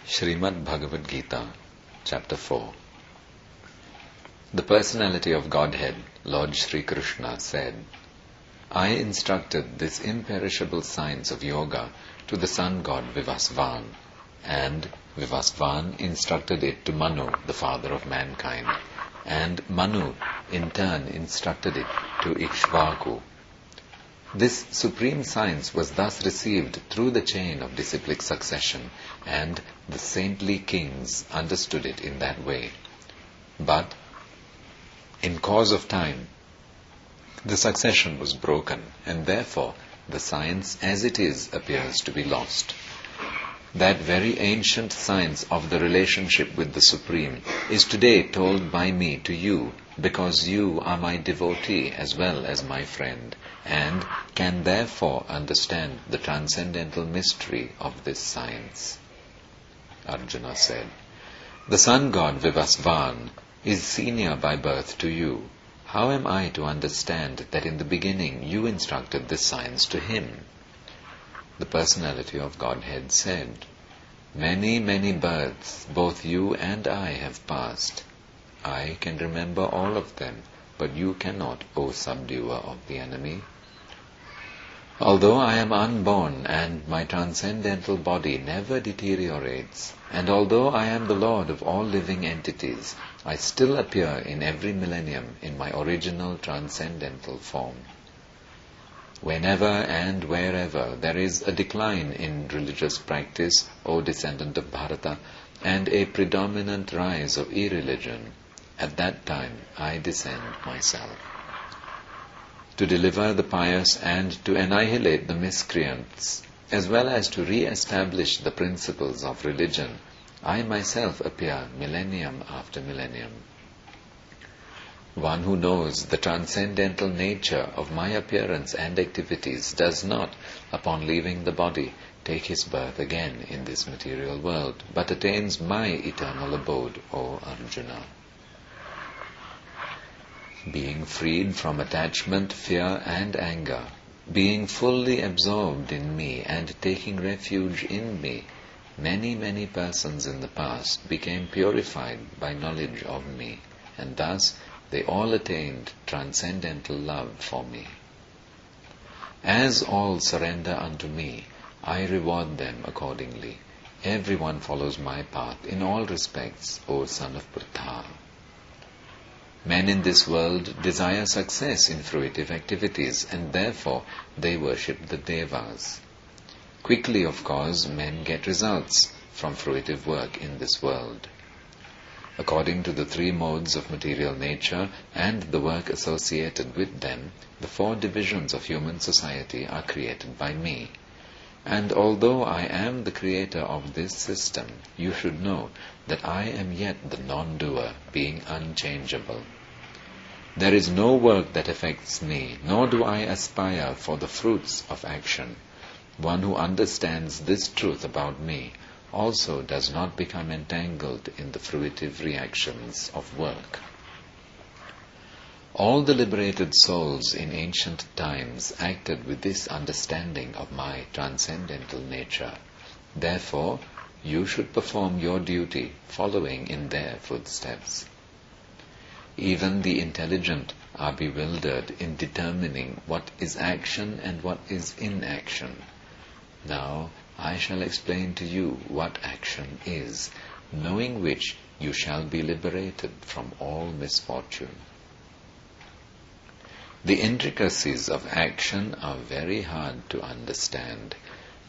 Srimad Bhagavad Gita, Chapter 4. The Personality of Godhead, Lord Sri Krishna, said, I instructed this imperishable science of yoga to the sun god Vivasvan, and Vivasvan instructed it to Manu, the father of mankind, and Manu in turn instructed it to Ikshvaku. This supreme science was thus received through the chain of disciplic succession, and the saintly kings understood it in that way. But, in course of time, the succession was broken, and therefore the science as it is appears to be lost. That very ancient science of the relationship with the Supreme is today told by me to you, because you are my devotee as well as my friend, and can therefore understand the transcendental mystery of this science. Arjuna said, the sun god Vivasvan is senior by birth to you. How am I to understand that in the beginning you instructed this science to him? The Personality of Godhead said, many, many births both you and I have passed. I can remember all of them, but you cannot, O subduer of the enemy. Although I am unborn and my transcendental body never deteriorates, and although I am the Lord of all living entities, I still appear in every millennium in my original transcendental form. Whenever and wherever there is a decline in religious practice, O descendant of Bharata, and a predominant rise of irreligion, at that time I descend myself. To deliver the pious and to annihilate the miscreants, as well as to re-establish the principles of religion, I myself appear millennium after millennium. One who knows the transcendental nature of my appearance and activities does not, upon leaving the body, take his birth again in this material world, but attains my eternal abode, O Arjuna. Being freed from attachment, fear and anger, being fully absorbed in me and taking refuge in me, many, many persons in the past became purified by knowledge of me, and thus they all attained transcendental love for me. As all surrender unto me, I reward them accordingly. Everyone follows my path in all respects, O son of Pritha. Men in this world desire success in fruitive activities, and therefore they worship the Devas. Quickly, of course, men get results from fruitive work in this world. According to the three modes of material nature and the work associated with them, the four divisions of human society are created by me. And although I am the creator of this system, you should know that I am yet the non-doer, being unchangeable. There is no work that affects me, nor do I aspire for the fruits of action. One who understands this truth about me also does not become entangled in the fruitive reactions of work. All the liberated souls in ancient times acted with this understanding of my transcendental nature. Therefore, you should perform your duty following in their footsteps. Even the intelligent are bewildered in determining what is action and what is inaction. Now, I shall explain to you what action is, knowing which you shall be liberated from all misfortune. The intricacies of action are very hard to understand.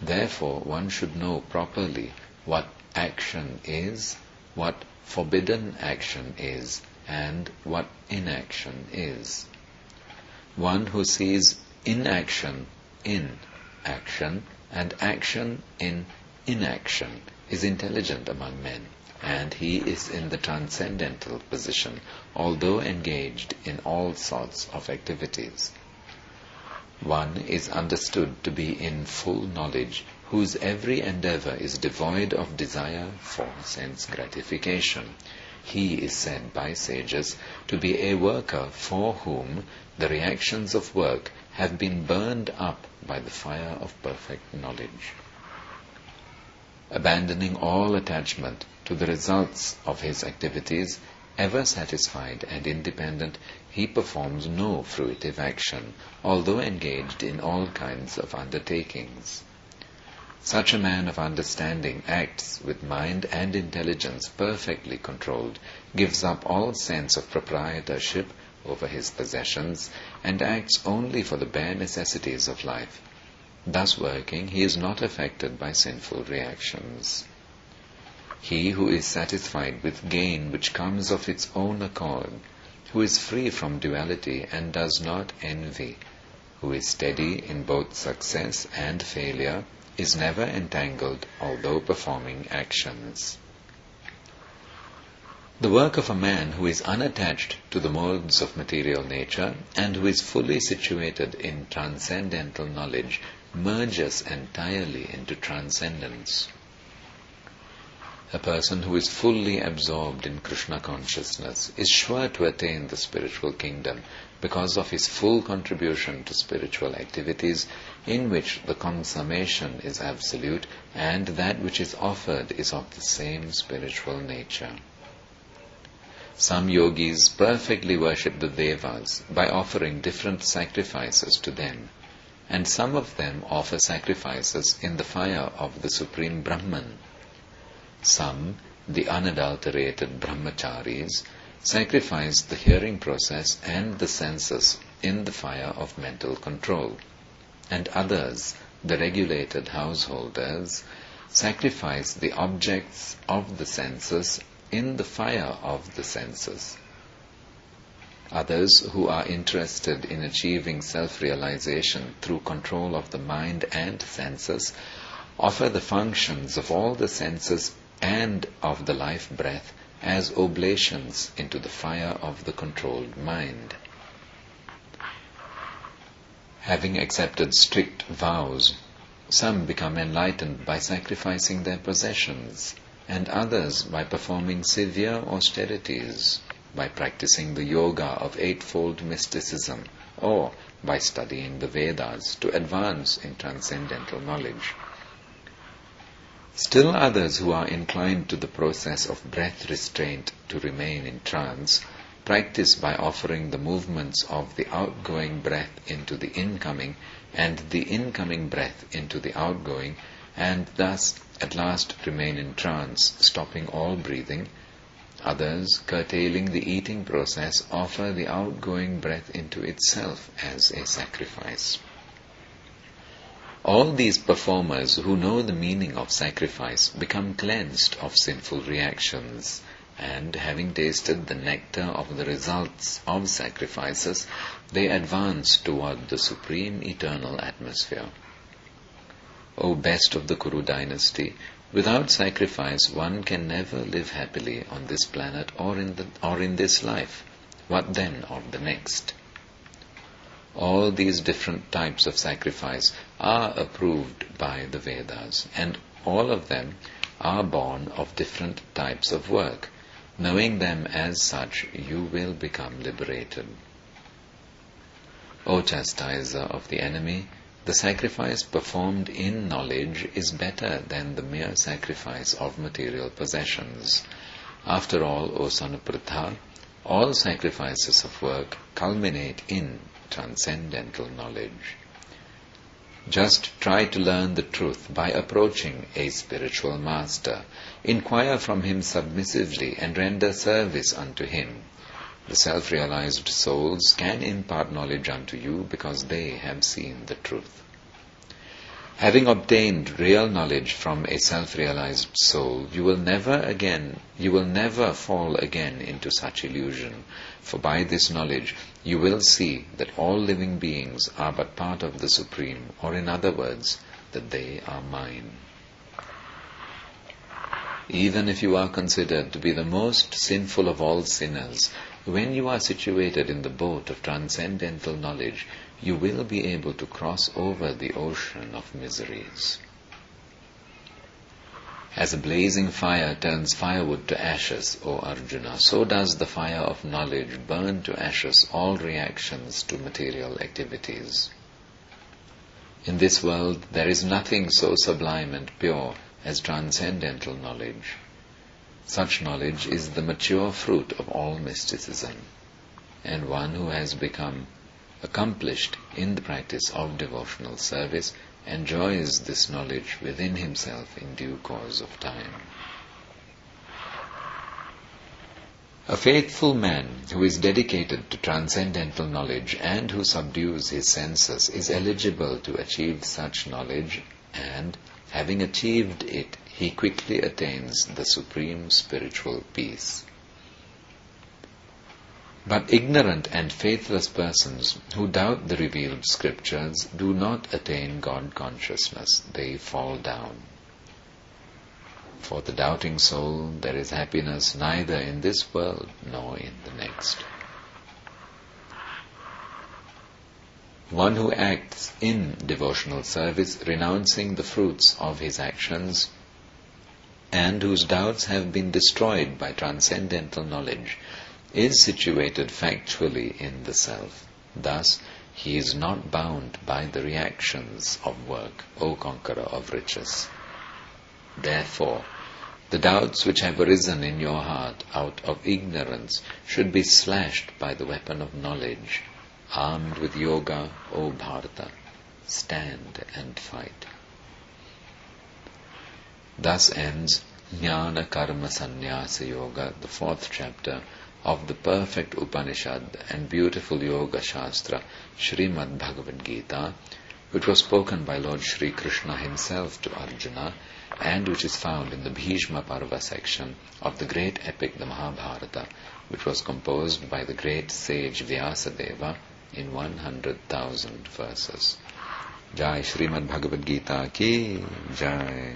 Therefore, one should know properly what action is, what forbidden action is, and what inaction is. One who sees inaction in action and action in inaction is intelligent among men, and he is in the transcendental position, although engaged in all sorts of activities. One is understood to be in full knowledge, whose every endeavor is devoid of desire for sense gratification. He is said by sages to be a worker for whom the reactions of work have been burned up by the fire of perfect knowledge. abandoning all attachment to the results of his activities, ever satisfied and independent, he performs no fruitive action, although engaged in all kinds of undertakings. Such a man of understanding acts with mind and intelligence perfectly controlled, gives up all sense of proprietorship over his possessions, and acts only for the bare necessities of life. Thus working, he is not affected by sinful reactions. He who is satisfied with gain which comes of its own accord, who is free from duality and does not envy, who is steady in both success and failure, is never entangled although performing actions. The work of a man who is unattached to the modes of material nature and who is fully situated in transcendental knowledge merges entirely into transcendence. A person who is fully absorbed in Krishna consciousness is sure to attain the spiritual kingdom because of his full contribution to spiritual activities, in which the consummation is absolute and that which is offered is of the same spiritual nature. Some yogis perfectly worship the Devas by offering different sacrifices to them, and some of them offer sacrifices in the fire of the Supreme Brahman. Some, the unadulterated brahmacharis, sacrifice the hearing process and the senses in the fire of mental control, and others, the regulated householders, sacrifice the objects of the senses in the fire of the senses. Others, who are interested in achieving self-realization through control of the mind and senses, offer the functions of all the senses and of the life breath as oblations into the fire of the controlled mind. Having accepted strict vows, some become enlightened by sacrificing their possessions, and others by performing severe austerities, by practicing the yoga of eightfold mysticism, or by studying the Vedas to advance in transcendental knowledge. Still others, who are inclined to the process of breath restraint to remain in trance, practice by offering the movements of the outgoing breath into the incoming and the incoming breath into the outgoing, and thus at last remain in trance, stopping all breathing. Others, curtailing the eating process, offer the outgoing breath into itself as a sacrifice. All these performers who know the meaning of sacrifice become cleansed of sinful reactions, and having tasted the nectar of the results of sacrifices, they advance toward the supreme eternal atmosphere. O best of the Kuru dynasty, without sacrifice one can never live happily on this planet or in this life. What then of the next? All these different types of sacrifice are approved by the Vedas, and all of them are born of different types of work. Knowing them as such, you will become liberated. O chastiser of the enemy, the sacrifice performed in knowledge is better than the mere sacrifice of material possessions. After all, O son of Pritha, all sacrifices of work culminate in transcendental knowledge. Just try to learn the truth by approaching a spiritual master. Inquire from him submissively and render service unto him. The self-realized souls can impart knowledge unto you because they have seen the truth. Having obtained real knowledge from a self-realized soul, you will never fall again into such illusion, for by this knowledge you will see that all living beings are but part of the Supreme, or in other words, that they are mine. Even if you are considered to be the most sinful of all sinners, when you are situated in the boat of transcendental knowledge, you will be able to cross over the ocean of miseries. As a blazing fire turns firewood to ashes, O Arjuna, so does the fire of knowledge burn to ashes all reactions to material activities. In this world there is nothing so sublime and pure as transcendental knowledge. Such knowledge is the mature fruit of all mysticism, and one who has become accomplished in the practice of devotional service enjoys this knowledge within himself in due course of time. A faithful man who is dedicated to transcendental knowledge and who subdues his senses is eligible to achieve such knowledge, and, having achieved it, he quickly attains the supreme spiritual peace. But ignorant and faithless persons who doubt the revealed scriptures do not attain God consciousness. They fall down. For the doubting soul there is happiness neither in this world nor in the next. One who acts in devotional service, renouncing the fruits of his actions, and whose doubts have been destroyed by transcendental knowledge, is situated factually in the self. Thus, he is not bound by the reactions of work, O conqueror of riches. Therefore, the doubts which have arisen in your heart out of ignorance should be slashed by the weapon of knowledge. Armed with yoga, O Bharata, stand and fight. Thus ends Jnana Karma Sannyasa Yoga, the 4th chapter of the perfect Upanishad and beautiful Yoga Shastra, Srimad Bhagavad Gita, which was spoken by Lord Sri Krishna himself to Arjuna, and which is found in the Bhishma Parva section of the great epic, the Mahabharata, which was composed by the great sage Vyasadeva in 100,000 verses. Jai Srimad Bhagavad Gita ki Jai.